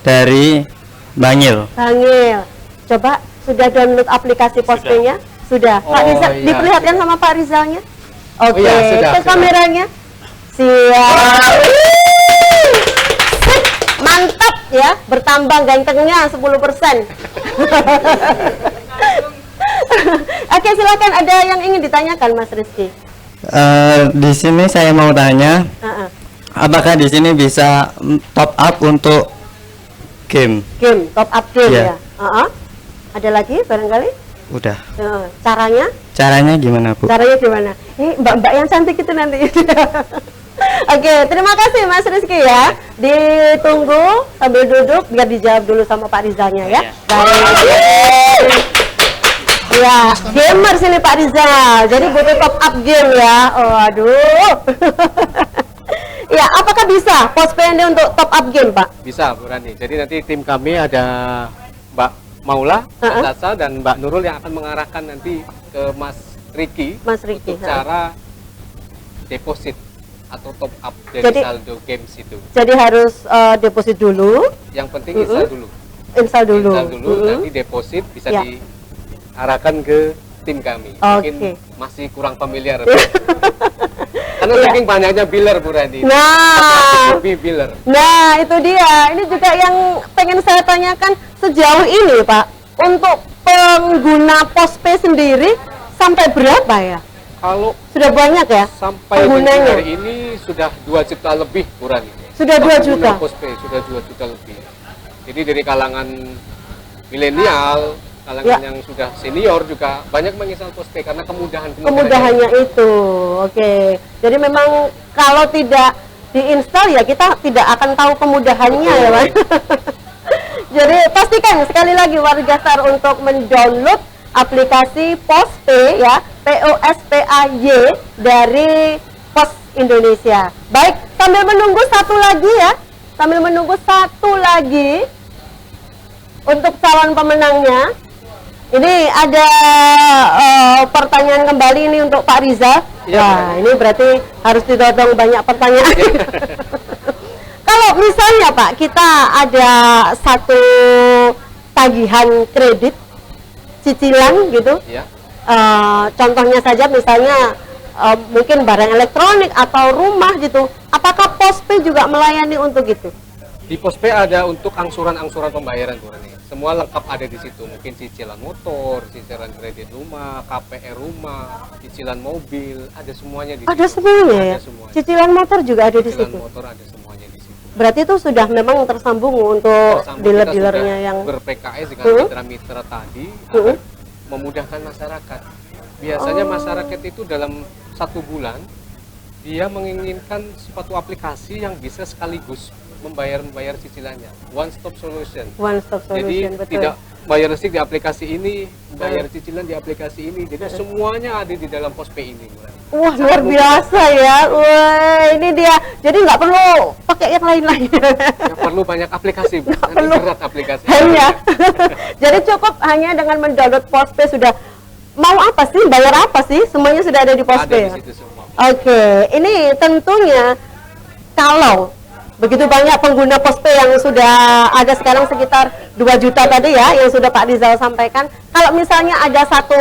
Dari Bangil. Bangil. Coba sudah download aplikasi Postpay-nya? Sudah. Pak Oh, Rizal, iya, diperlihatkan sama Pak Rizalnya? Oke, iya, sudah, ke sudah. kameranya. Siap. Sip, mantap ya, bertambah gantengnya 10%. Oke, silakan, ada yang ingin ditanyakan Mas Rizky? Di sini saya mau tanya, Heeh. apakah di sini bisa top up untuk game? Game, top up game Iya. ya? Heeh. Ada lagi barangkali? Udah. Caranya? Caranya gimana, Bu? Caranya gimana? Ini mbak-mbak yang cantik itu nanti. Oke, terima kasih Mas Rizky ya. Ditunggu sambil duduk biar dijawab dulu sama Pak Rizalnya ya. Baik. Ya, gamer sini Pak Rizal. Jadi butuh top up game ya. Oh, aduh. Ya, apakah bisa Postpay Anda untuk top up game, Pak? Bisa Bu Rani. Jadi nanti tim kami ada Mbak Maula, Mbak Sasa, dan Mbak Nurul yang akan mengarahkan nanti ke Mas Riki Mas Riki. untuk cara deposit atau top up dari Jadi- saldo games itu. Jadi harus deposit dulu, Yang penting install dulu. install dulu. Install dulu, nanti deposit bisa Ya. diarahkan ke tim kami. Mungkin Oke. masih kurang familiar. Karena saking banyaknya biller Bu Rani. Nah, Lebih biller. Nah, itu dia. Ini juga yang pengen saya tanyakan sejauh ini, Pak. Untuk pengguna Postpay sendiri sampai berapa ya? Kalau Sudah banyak ya sampai dengan penggunanya? hari ini sudah 2 juta lebih Bu Rani. Sudah 2 Pengguna juta. Postpay sudah 2 juta lebih. Jadi dari kalangan milenial, kalangan Ya. yang sudah senior juga banyak menginstal Postpay karena Kemudahannya itu. Oke. Jadi memang kalau tidak diinstal ya kita tidak akan tahu kemudahannya ya, Pak. Jadi pastikan sekali lagi warga SAR untuk mendownload aplikasi Postpay ya, POSPAY dari Pos Indonesia. Baik, sambil menunggu satu lagi ya. Sambil menunggu satu lagi untuk calon pemenangnya. Ini ada pertanyaan kembali ini untuk Pak Rizal. Iya, Wah, ini berarti harus ditodong banyak pertanyaan. Kalau misalnya Pak, kita ada satu tagihan kredit cicilan gitu. Ya. Contohnya saja misalnya mungkin barang elektronik atau rumah gitu. Apakah Postpay juga melayani untuk itu? Di Postpay ada untuk angsuran-angsuran pembayaran Bu Rani. Semua lengkap ada di situ. Mungkin cicilan motor, cicilan kredit rumah, KPR rumah, cicilan mobil, ada semuanya di Ada situ. semuanya ya. Ada semuanya. Cicilan motor juga ada di Cicilan situ. motor ada semuanya di situ. Berarti itu sudah memang tersambung untuk Bersama dealer-dealernya kita yang sudah ber-PKS dengan Hmm. mitra-mitra tadi agar memudahkan masyarakat. Biasanya Oh. masyarakat itu dalam 1 bulan dia menginginkan suatu aplikasi yang bisa sekaligus membayar cicilannya, one stop solution. one stop Jadi solution, betul. tidak bayar listrik di aplikasi ini, bayar cicilan di aplikasi ini. Jadi semuanya ada di dalam Postpay ini. Bu Rani. Wah, luar biasa ya. Wah, ini dia. Jadi nggak perlu pakai yang lain-lain. Nggak perlu banyak aplikasi, Bu. Nanti perlu. berat aplikasi. Hanya. Jadi cukup hanya dengan mendownload Postpay sudah. Mau apa sih? Bayar apa sih? Semuanya sudah ada di Ada Postpay. di ya? situ semua. Oke, ini tentunya kalau begitu banyak pengguna Postpay yang sudah ada sekarang sekitar 2 juta tadi ya, yang sudah Pak Rizal sampaikan. Kalau misalnya ada satu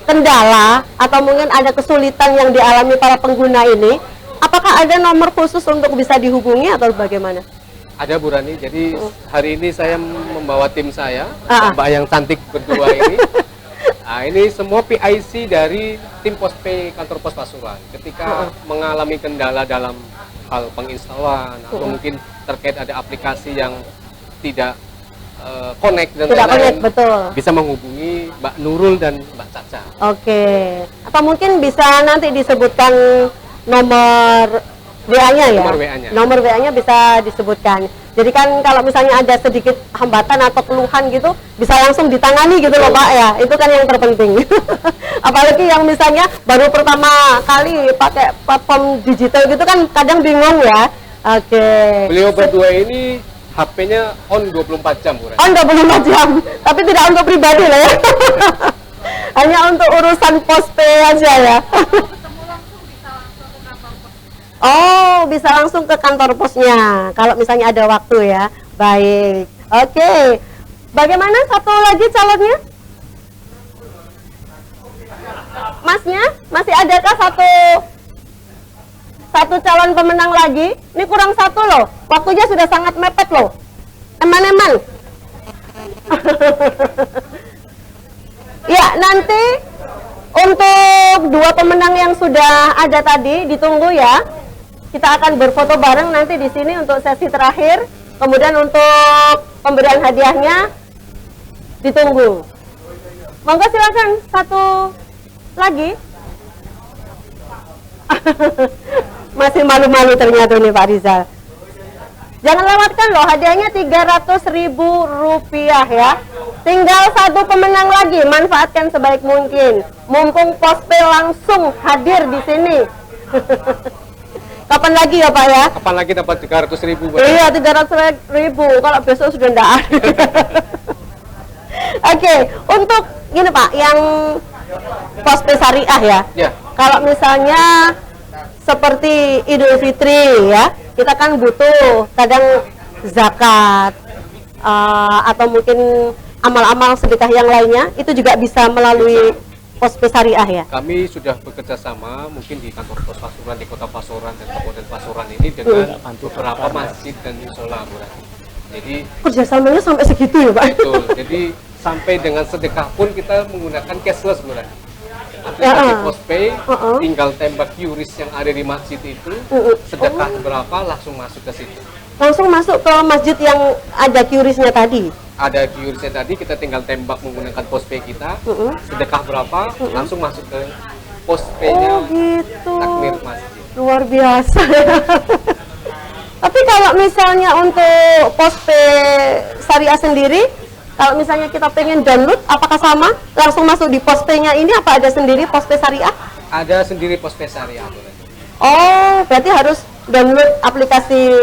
kendala atau mungkin ada kesulitan yang dialami para pengguna ini, apakah ada nomor khusus untuk bisa dihubungi atau bagaimana? Ada Bu Rani, jadi hari ini saya membawa tim saya, Ah. Mbak yang cantik berdua ini. Nah, ini semua PIC dari tim Postpay kantor pos Pasuruan. Ketika mengalami kendala dalam hal penginstalan atau mungkin terkait ada aplikasi yang tidak connect dan Tidak lain-lain, connect, betul. bisa menghubungi Mbak Nurul dan Mbak Caca. Oke. Atau mungkin bisa nanti disebutkan nomor WA-nya ya? Nomor WA-nya. Nomor WA-nya bisa disebutkan. Jadi kan kalau misalnya ada sedikit hambatan atau keluhan gitu, bisa langsung ditangani gitu loh Pak ya. Itu kan yang terpenting. Apalagi yang misalnya baru pertama kali pakai platform digital gitu kan kadang bingung ya. Oke. Beliau berdua ini HP-nya on 24 jam, Bu Ren. Oh, 24 jam, tapi tidak untuk pribadi lah ya. Hanya untuk urusan postpay aja ya. Oh, bisa langsung ke kantor posnya kalau misalnya ada waktu ya. Baik. Oke. Bagaimana satu lagi calonnya? Masnya, masih adakah satu calon pemenang lagi? Ini kurang satu loh. Waktunya sudah sangat mepet loh. Eman-eman. Ya, nanti untuk dua pemenang yang sudah ada tadi ditunggu ya. Kita akan berfoto bareng nanti di sini untuk sesi terakhir. Kemudian untuk pemberian hadiahnya ditunggu. Monggo silakan satu lagi. Masih malu-malu ternyata nih Pak Rizal. Jangan lewatkan loh, hadiahnya Rp300.000 ya. Tinggal satu pemenang lagi, manfaatkan sebaik mungkin. Mumpung Postpay langsung hadir di sini. Kapan lagi ya Pak ya? Kapan lagi dapat 300.000? Iya, 300.000. Kalau besok sudah enggak ada. Oke, untuk gini Pak, yang Postpay syariah ya. Ya. Kalau misalnya seperti Idul Fitri ya, kita kan butuh kadang zakat atau mungkin amal-amal sedekah yang lainnya, itu juga bisa melalui Postpay syariah ya. Kami sudah bekerja sama mungkin di kantor pos Pasuruan di Kota Pasuruan dan Kabupaten Pasuruan ini dengan beberapa masjid dan musola, Bu Rati. Jadi Kerjasamanya sampai segitu ya Pak? betul. Jadi sampai dengan sedekah pun kita menggunakan cashless, Bu Rati. Aplikasi Postpay, tinggal tembak QRIS yang ada di masjid itu, sedekah berapa langsung masuk ke situ. Langsung masuk ke masjid yang ada QRIS-nya tadi. Ada QRIS-nya tadi, kita tinggal tembak menggunakan Postpay kita, sedekah berapa langsung masuk ke Postpay-nya Oh gitu. takmir masjid. Luar biasa. Tapi kalau misalnya untuk Postpay syariah sendiri, kalau misalnya kita pengen download, apakah sama? Langsung masuk di Postpay-nya ini, apa ada sendiri Postpay syariah? Ada sendiri Postpay syariah, Bu Rati. Oh, berarti harus download aplikasi.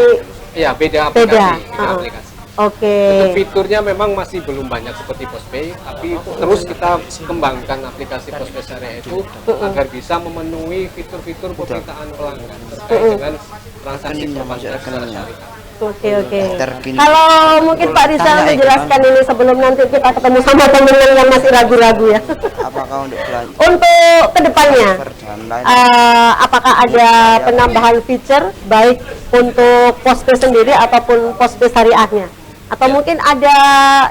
Iya, beda aplikasi. Beda. Beda aplikasi. Oke. Untuk fiturnya memang masih belum banyak seperti Postpay, tapi terus kita kembangkan aplikasi Postpay syariah itu agar bisa memenuhi fitur-fitur permintaan pelanggan terkait dengan transaksi perbankan secara syariah. Oke. Terkini. Kalau mungkin Pak Rizal menjelaskan ini sebelum nanti kita ketemu sama teman yang masih ragu-ragu ya. Apakah untuk belanja Untuk kedepannya, dan lain apakah ada penambahan feature baik untuk Postpay sendiri ataupun Postpay syariahnya? Atau mungkin ada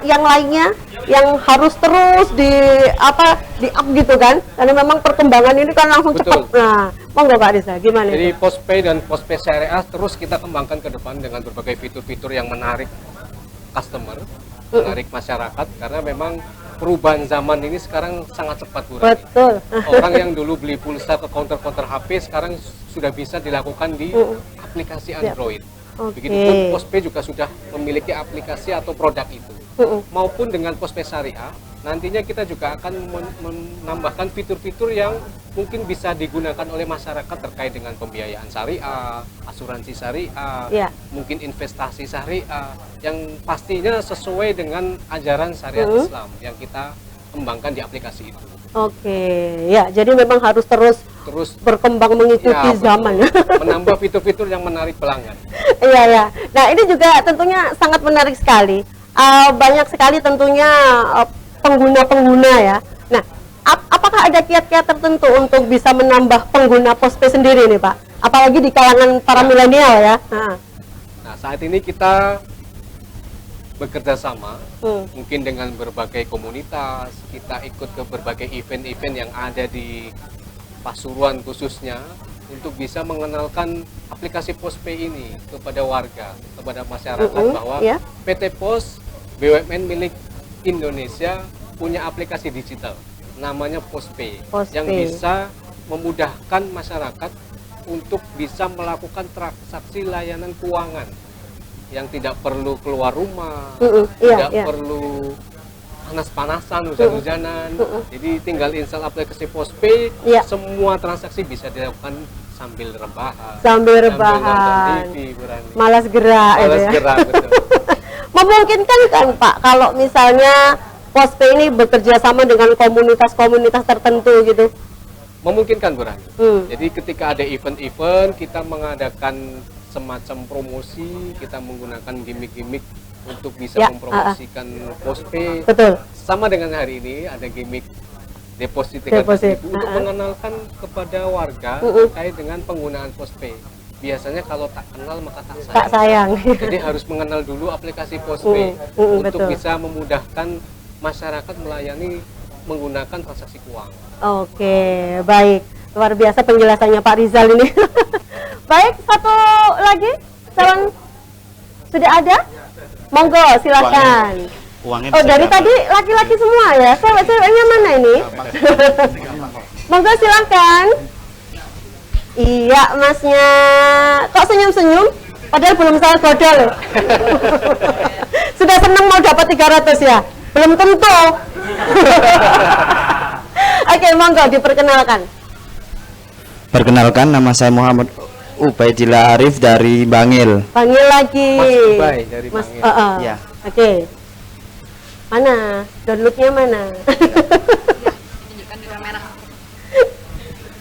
yang lainnya yang harus terus di up gitu kan? Karena memang perkembangan ini kan langsung Betul. cepat. Nah, monggo Pak Rizal, gimana Jadi itu? Postpay dan Postpay syariah terus kita kembangkan ke depan dengan berbagai fitur-fitur yang menarik customer, menarik masyarakat, karena memang perubahan zaman ini sekarang sangat cepat, Bu Rani. Betul. Orang yang dulu beli pulsa ke counter-counter HP sekarang sudah bisa dilakukan di aplikasi Android. Oke. Begitupun Postpay juga sudah memiliki aplikasi atau produk itu. Maupun dengan Postpay syariah, nantinya kita juga akan menambahkan fitur-fitur yang mungkin bisa digunakan oleh masyarakat terkait dengan pembiayaan syariah, asuransi syariah, mungkin investasi syariah, yang pastinya sesuai dengan ajaran syariat Islam yang kita kembangkan di aplikasi itu. Oke, ya jadi memang harus terus berkembang mengikuti betul. zaman. Menambah fitur-fitur yang menarik pelanggan. Iya. Nah ini juga tentunya sangat menarik sekali. Banyak sekali tentunya pengguna-pengguna ya. Nah, apakah ada kiat-kiat tertentu untuk bisa menambah pengguna Postpay sendiri nih Pak? Apalagi di kalangan para milenial ya. Nah, saat ini kita bekerja sama mungkin dengan berbagai komunitas, kita ikut ke berbagai event-event yang ada di Pasuruan khususnya untuk bisa mengenalkan aplikasi Postpay ini kepada warga, kepada masyarakat bahwa PT Pos BUMN milik Indonesia punya aplikasi digital namanya Postpay Postpay. yang bisa memudahkan masyarakat untuk bisa melakukan transaksi layanan keuangan yang tidak perlu keluar rumah, Iya, tidak iya. perlu panas-panasan, hujan-hujanan. Jadi tinggal install aplikasi Postpay, Iya. semua transaksi bisa dilakukan sambil rebahan, Sambil nonton rebahan. TV, Burani. Malas gerak itu Malas ya. gerak, betul. Memungkinkan kan Pak kalau misalnya Postpay ini bekerja sama dengan komunitas-komunitas tertentu gitu. Memungkinkan, Burani. Hmm. Jadi ketika ada event-event, kita mengadakan semacam promosi, kita menggunakan gimmick-gimmick untuk bisa Ya, mempromosikan Postpay. Betul. Sama dengan hari ini ada gimmick deposit Deposit, 300.000 untuk mengenalkan kepada warga terkait dengan penggunaan Postpay. Biasanya kalau tak kenal maka tak sayang. Tak sayang. Jadi harus mengenal dulu aplikasi Postpay untuk betul. bisa memudahkan masyarakat melayani menggunakan transaksi keuangan. Oke, baik. Luar biasa penjelasannya Pak Rizal ini. Baik, satu lagi calon sudah ada? Monggo, silakan. Uangnya Oh, bisa dari diambil. tadi laki-laki semua ya? Cewek-ceweknya mana ini? Monggo silakan. Iya, masnya. Kok senyum-senyum? Padahal belum saya godol. Sudah senang mau dapat 300 ya? Belum tentu. Oke, monggo diperkenalkan. Perkenalkan, nama saya Muhammad Ubaidillah Arif dari Bangil. Panggil lagi. Mas Ubay dari Bangil. Ya. Oke. Mana? Downloadnya mana?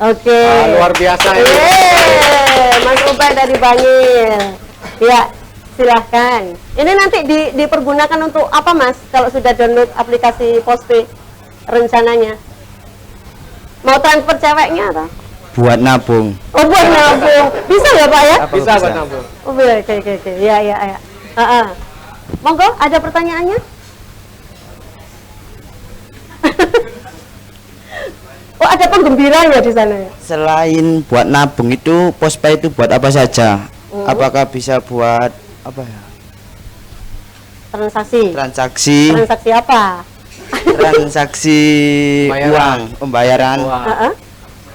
Oke. Luar biasa ini. Mas Ubay dari Bangil. Ya, silahkan. Ini nanti dipergunakan untuk apa, Mas? Kalau sudah download aplikasi Postpay rencananya? Mau transfer ceweknya atau? Buat nabung. Oh, buat nabung. Bisa ya, Pak ya? Apa Bisa bisa? buat nabung. Oh, oke, oke, oke. Ya, ya, ya. Monggo, ada pertanyaannya? Oh, ada penggembiranya di sana ya? Selain buat nabung itu, Postpay itu buat apa saja? Apakah bisa buat apa ya? Transaksi. Transaksi, Transaksi apa? transaksi Pembayaran. uang, pembayaran. Wah,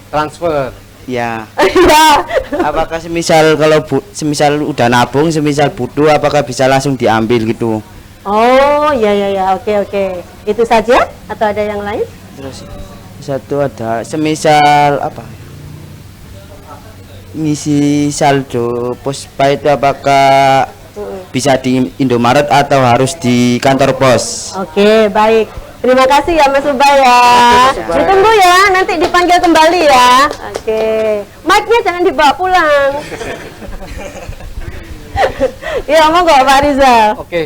transfer. Ya. Ya. Apakah semisal kalau semisal udah nabung, semisal butuh, apakah bisa langsung diambil gitu? Oh, ya, ya, ya. Oke, oke. Itu saja atau ada yang lain? Terus satu ada semisal apa? Ngisi saldo Postpay itu apakah bisa di Indomaret atau harus di kantor pos? Oke, baik. Terima kasih ya Mas Ubay ya. Ditunggu ya, nanti dipanggil kembali ya. Oke. Mic-nya jangan dibawa pulang. Ya, monggo Pak Rizal. Oke,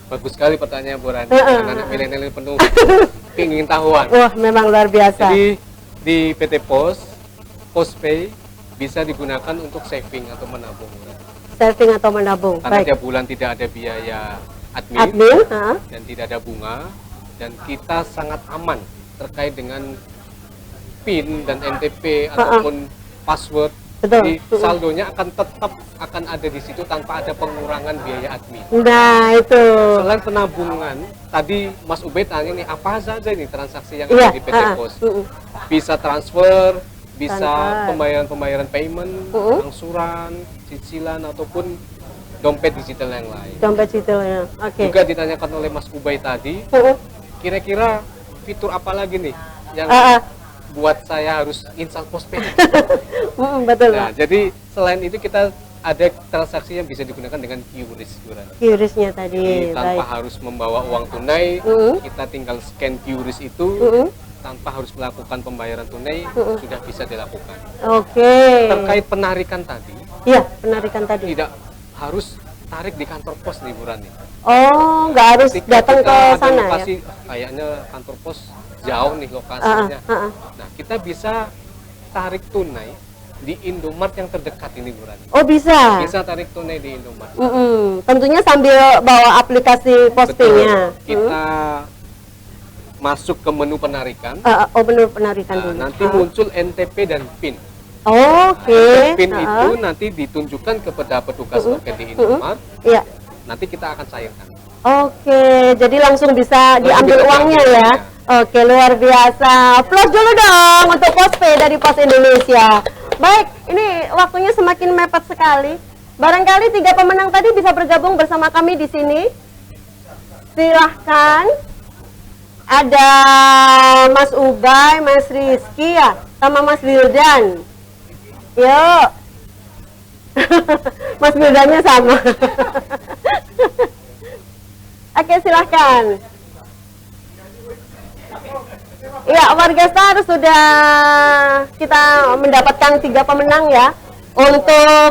bagus sekali pertanyaan Bu Rani. Anak milenial ini penuh keingin tahuan. Wah, memang luar biasa. Jadi di PT Pos, Postpay bisa digunakan untuk saving atau menabung. Saving atau menabung. Karena Baik. tiap bulan tidak ada biaya admin, Admin, ha? dan tidak ada bunga, dan kita sangat aman terkait dengan PIN dan NTP ataupun password. Betul. Jadi saldonya akan tetap akan ada di situ tanpa ada pengurangan biaya admin. Nah, itu. Selain penabungan, tadi Mas Ubed tanya nih apa saja nih transaksi yang Iya, ada di PT Pos. Bisa transfer, bisa Transfer. pembayaran payment, angsuran, cicilan ataupun dompet digital yang lain. Dompet detailnya. Oke. Juga ditanyakan oleh Mas Ubay tadi, kira-kira fitur apa lagi nih yang buat saya harus install Postpay? Betul, Nah, Pak. jadi selain itu kita ada transaksi yang bisa digunakan dengan QRIS. Qrisnya tadi. Jadi tanpa Baik. harus membawa uang tunai, kita tinggal scan QRIS itu tanpa harus melakukan pembayaran tunai sudah bisa dilakukan. Oke. Terkait penarikan tadi, Iya, penarikan tadi. tidak harus tarik di kantor pos nih Bu Rani. Oh, nggak harus Ketika datang kita ke ada sana ya? lokasi, kayaknya kantor pos jauh nih lokasinya. Nah, kita bisa tarik tunai di Indomart yang terdekat ini Bu Rani. Oh, bisa. Bisa tarik tunai di Indomart. Tentunya sambil bawa aplikasi Postpay-nya. Kita masuk ke menu penarikan. Oh, benar penarikan Nah, dulu. nanti muncul NTP dan PIN. Oke. PIN itu nanti ditunjukkan kepada petugas loket di Indomart. Iya. Nanti kita akan cairkan. Oke, jadi langsung bisa diambil bisa uangnya diambil ya. Oke, luar biasa. Plus dulu dong untuk Postpay dari Pos Indonesia. Baik, ini waktunya semakin mepet sekali. Barangkali 3 pemenang tadi bisa bergabung bersama kami di sini. Silahkan. Ada Mas Ubay, Mas Rizky ya, sama Mas Wildan. Yuk. Mas Wildannya sama. Oke, silahkan. Ya, warga Star sudah kita mendapatkan 3 pemenang ya. Untuk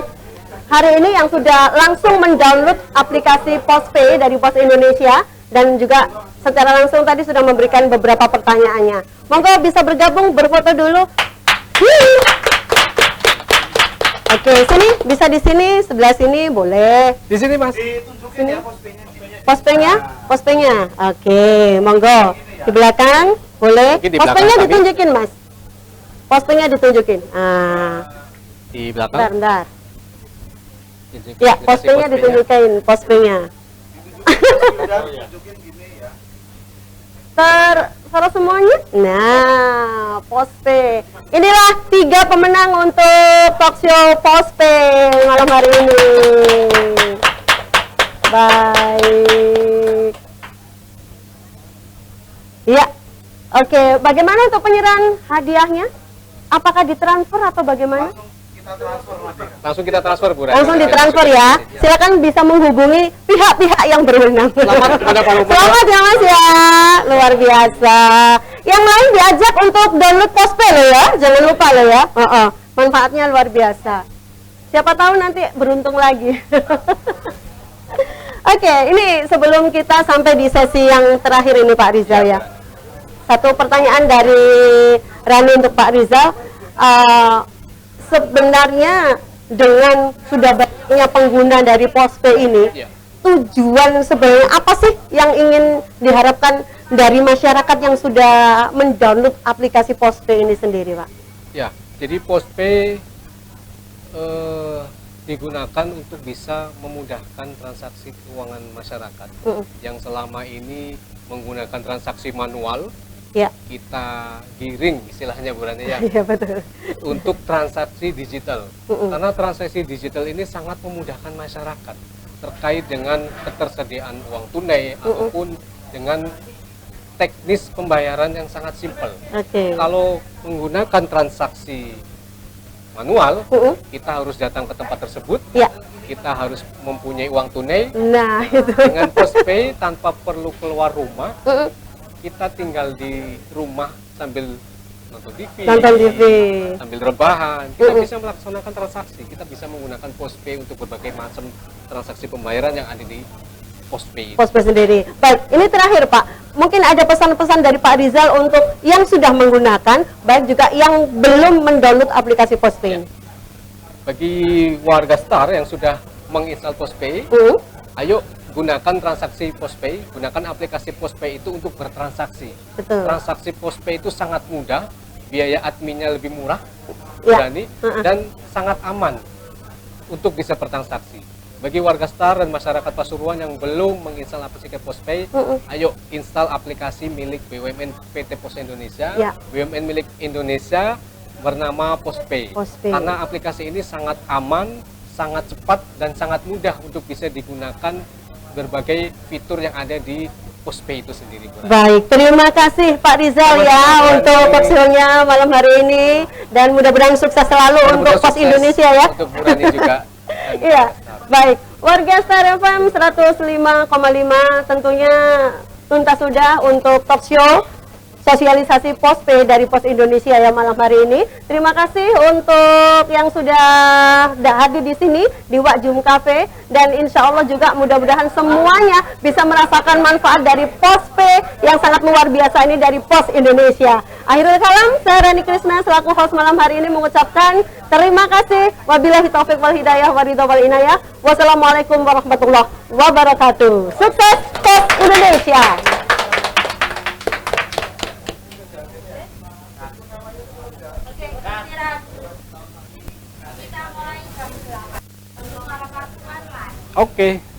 hari ini yang sudah langsung mendownload aplikasi Postpay dari Pos Indonesia dan juga secara langsung tadi sudah memberikan beberapa pertanyaannya. Monggo bisa bergabung, berfoto dulu. Oke, sini bisa di sini, sebelah sini boleh. Di sini Mas. Sini. Postpaynya. Oke, monggo. Di belakang boleh. Mungkin di Postpaynya belakang kami. ditunjukin, Mas. Postpaynya ditunjukin. Ah, Di belakang. bentar. Jadi, Ya, dikasih postpaynya postpay-nya. ditunjukin, postpaynya. Terus semuanya. Nah, Postpay. Inilah 3 pemenang untuk talkshow Postpay malam hari ini. Baik. Ya. Oke, bagaimana untuk penyerahan hadiahnya? Apakah ditransfer atau bagaimana? Langsung kita transfer Bu Rani. Langsung ditransfer ya. Silakan bisa menghubungi pihak-pihak yang berwenang. Selamat kepada Pak Lupa. Selamat ya Mas ya. Luar biasa. Yang lain diajak untuk download Postpay loh ya. Jangan lupa loh ya. Manfaatnya luar biasa. Siapa tahu nanti beruntung lagi. Oke, ini sebelum kita sampai di sesi yang terakhir ini Pak Rizal ya. Satu pertanyaan dari Rani untuk Pak Rizal. Sebenarnya dengan sudah banyaknya pengguna dari Postpay ini, Ya. tujuan sebenarnya apa sih yang ingin diharapkan dari masyarakat yang sudah mendownload aplikasi Postpay ini sendiri, Pak? Ya, jadi Postpay digunakan untuk bisa memudahkan transaksi keuangan masyarakat yang selama ini menggunakan transaksi manual. Ya, Kita giring istilahnya Bu Rani ya. iya betul. Untuk transaksi digital. Karena transaksi digital ini sangat memudahkan masyarakat terkait dengan ketersediaan uang tunai ataupun dengan teknis pembayaran yang sangat simpel. Oke. Kalau menggunakan transaksi manual, Mm-mm. kita harus datang ke tempat tersebut, Ya, kita harus mempunyai uang tunai. nah itu. Dengan Postpay tanpa perlu keluar rumah, Mm-mm. kita tinggal di rumah sambil nonton TV, Nonton TV. sambil rebahan, kita bisa melaksanakan transaksi. Kita bisa menggunakan Postpay untuk berbagai macam transaksi pembayaran yang ada di Postpay. Postpay sendiri. Baik, ini terakhir Pak. Mungkin ada pesan-pesan dari Pak Rizal untuk yang sudah menggunakan, baik juga yang belum mendownload aplikasi Postpay. Bagi warga Star yang sudah menginstal Postpay, ayo gunakan transaksi Postpay, gunakan aplikasi Postpay itu untuk bertransaksi. Betul. Transaksi Postpay itu sangat mudah, biaya adminnya lebih murah, Ya. berani, dan sangat aman untuk bisa bertransaksi. Bagi warga Star dan masyarakat Pasuruan yang belum menginstal aplikasi Postpay, ayo install aplikasi milik BUMN PT Pos Indonesia. Ya. BUMN milik Indonesia bernama Postpay. Postpay. Karena aplikasi ini sangat aman, sangat cepat, dan sangat mudah untuk bisa digunakan berbagai fitur yang ada di Postpay itu sendiri, Bu Rani. Baik, terima kasih Pak Rizal ya untuk talkshow-nya malam hari ini dan mudah-mudahan sukses selalu untuk Mudah-mudahan Pos sukses Indonesia ya. Untuk Bu Rani juga. dan Iya, warga Star. baik. Warga Star FM 105,5 tentunya tuntas sudah untuk talkshow sosialisasi Postpay dari Pos Indonesia ya malam hari ini. Terima kasih untuk yang sudah hadir di sini di Wakjum Cafe dan insya Allah juga mudah-mudahan semuanya bisa merasakan manfaat dari Postpay yang sangat luar biasa ini dari Pos Indonesia. Akhirul kalam, saya Rani Krisna selaku host malam hari ini mengucapkan terima kasih. Wabillahi taufiq wal hidayah wa ridha wal inayah. Wassalamualaikum warahmatullahi wabarakatuh. Sukses Pos Indonesia. Oke.